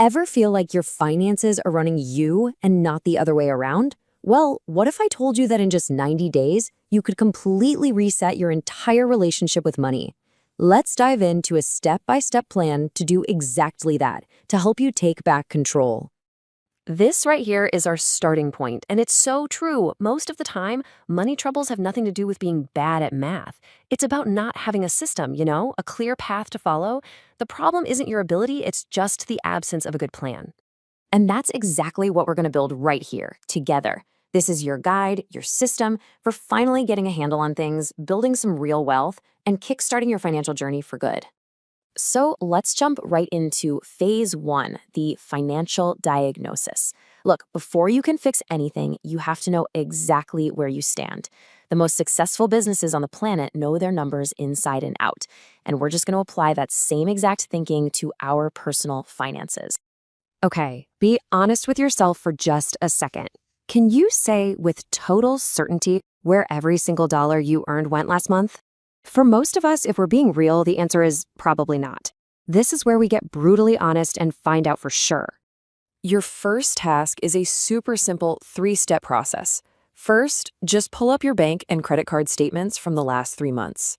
Ever feel like your finances are running you and not the other way around? Well, what if I told you that in just 90 days, you could completely reset your entire relationship with money? Let's dive into a step-by-step plan to do exactly that, to help you take back control. This right here is our starting point, and it's so true. Most of the time, money troubles have nothing to do with being bad at math. It's about not having a system, a clear path to follow. The problem isn't your ability, it's just the absence of a good plan. And that's exactly what we're going to build right here, together. This is your guide, your system for finally getting a handle on things, building some real wealth, and kickstarting your financial journey for good. So let's jump right into phase one, the financial diagnosis. Look, before you can fix anything, you have to know exactly where you stand. The most successful businesses on the planet know their numbers inside and out, and we're just going to apply that same exact thinking to our personal finances. Okay, be honest with yourself for just a second. Can you say with total certainty where every single dollar you earned went last month? For most of us, if we're being real, the answer is probably not. This is where we get brutally honest and find out for sure. Your first task is a super simple 3-step process. First, just pull up your bank and credit card statements from the last 3 months.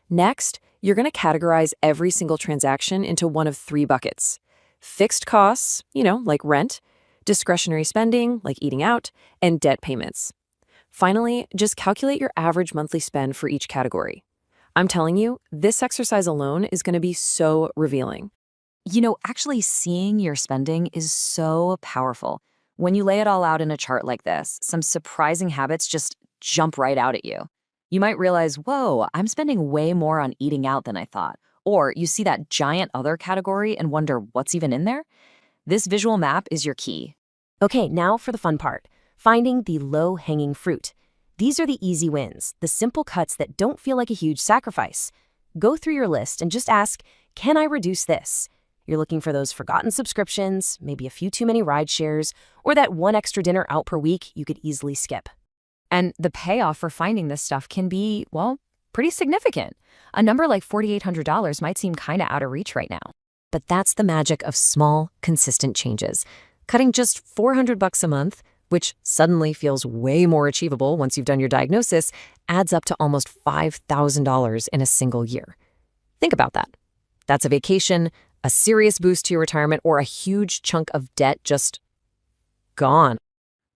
Next, you're going to categorize every single transaction into one of 3 buckets. Fixed costs, like rent, discretionary spending, like eating out, and debt payments. Finally, just calculate your average monthly spend for each category. I'm telling you, this exercise alone is going to be so revealing. Actually seeing your spending is so powerful. When you lay it all out in a chart like this, some surprising habits just jump right out at you. You might realize, whoa, I'm spending way more on eating out than I thought. Or you see that giant other category and wonder what's even in there? This visual map is your key. Okay, now for the fun part, finding the low-hanging fruit. These are the easy wins, the simple cuts that don't feel like a huge sacrifice. Go through your list and just ask, can I reduce this? You're looking for those forgotten subscriptions, maybe a few too many ride shares, or that one extra dinner out per week you could easily skip. And the payoff for finding this stuff can be, well, pretty significant. A number like $4,800 might seem kind of out of reach right now. But that's the magic of small, consistent changes. Cutting just $400 a month, which suddenly feels way more achievable once you've done your diagnosis, adds up to almost $5,000 in a single year. Think about that. That's a vacation, a serious boost to your retirement, or a huge chunk of debt just gone.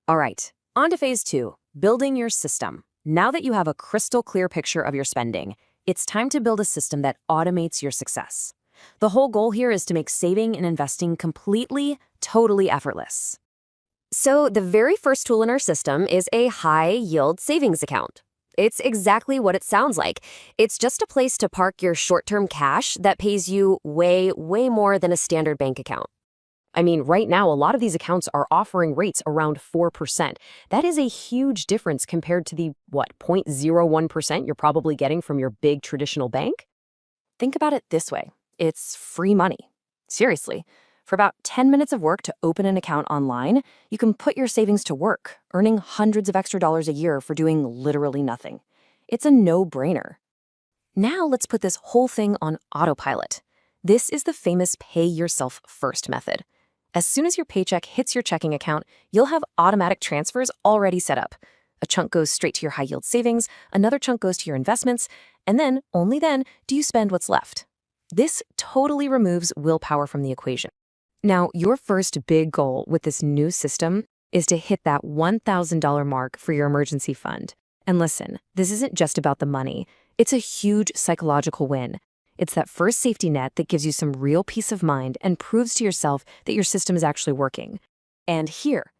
All right, on to phase 2, building your system. Now that you have a crystal clear picture of your spending, it's time to build a system that automates your success. The whole goal here is to make saving and investing completely, totally effortless. So the very first tool in our system is a high-yield savings account. It's exactly what it sounds like. It's just a place to park your short-term cash that pays you way, way more than a standard bank account. I mean, right now, a lot of these accounts are offering rates around 4%. That is a huge difference compared to the, 0.01% you're probably getting from your big traditional bank? Think about it this way. It's free money. Seriously. For about 10 minutes of work to open an account online, you can put your savings to work, earning hundreds of extra dollars a year for doing literally nothing. It's a no-brainer. Now let's put this whole thing on autopilot. This is the famous pay yourself first method. As soon as your paycheck hits your checking account, you'll have automatic transfers already set up. A chunk goes straight to your high-yield savings, another chunk goes to your investments, and then, only then, do you spend what's left. This totally removes willpower from the equation. Now, your first big goal with this new system is to hit that $1,000 mark for your emergency fund. And listen, this isn't just about the money. It's a huge psychological win. It's that first safety net that gives you some real peace of mind and proves to yourself that your system is actually working. And here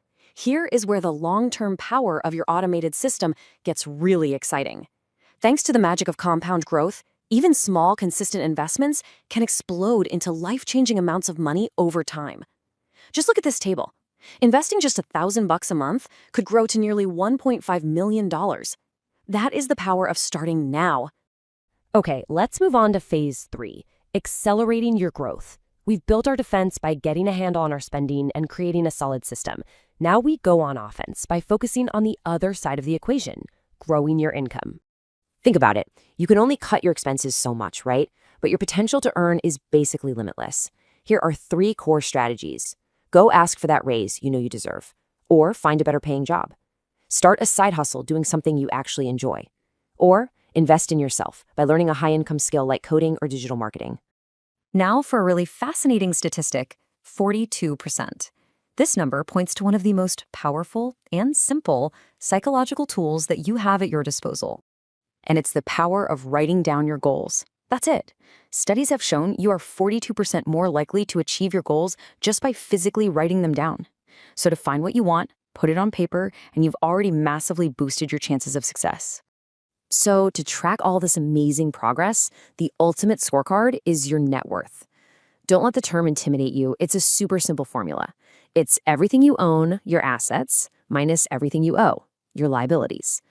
is where the long-term power of your automated system gets really exciting. Thanks to the magic of compound growth, even small, consistent investments can explode into life-changing amounts of money over time. Just look at this table. Investing just $1,000 a month could grow to nearly $1.5 million. That is the power of starting now. Okay, let's move on to phase 3, accelerating your growth. We've built our defense by getting a handle on our spending and creating a solid system. Now we go on offense by focusing on the other side of the equation, growing your income. Think about it. You can only cut your expenses so much, right? But your potential to earn is basically limitless. Here are 3 core strategies. Go ask for that raise you know you deserve, or find a better paying job. Start a side hustle doing something you actually enjoy. Or invest in yourself by learning a high-income skill like coding or digital marketing. Now for a really fascinating statistic, 42%. This number points to one of the most powerful and simple psychological tools that you have at your disposal. And it's the power of writing down your goals. That's it. Studies have shown you are 42% more likely to achieve your goals just by physically writing them down. So to find what you want, put it on paper, and you've already massively boosted your chances of success. So to track all this amazing progress, the ultimate scorecard is your net worth. Don't let the term intimidate you. It's a super simple formula. It's everything you own, your assets, minus everything you owe, your liabilities.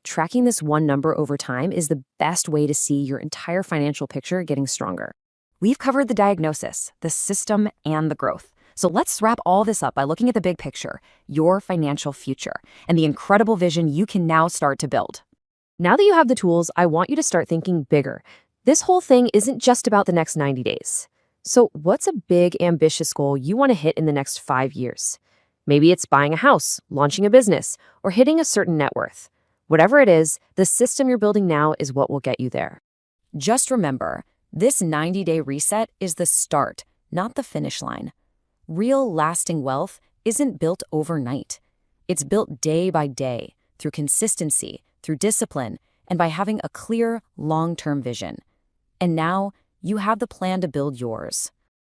Tracking this one number over time is the best way to see your entire financial picture getting stronger. We've covered the diagnosis, the system, and the growth. So let's wrap all this up by looking at the big picture, your financial future, and the incredible vision you can now start to build. Now that you have the tools, I want you to start thinking bigger. This whole thing isn't just about the next 90 days. So what's a big, ambitious goal you want to hit in the next 5 years? Maybe it's buying a house, launching a business, or hitting a certain net worth. Whatever it is, the system you're building now is what will get you there. Just remember, this 90-day reset is the start, not the finish line. Real lasting wealth isn't built overnight. It's built day by day, through consistency, through discipline, and by having a clear, long-term vision. And now, you have the plan to build yours.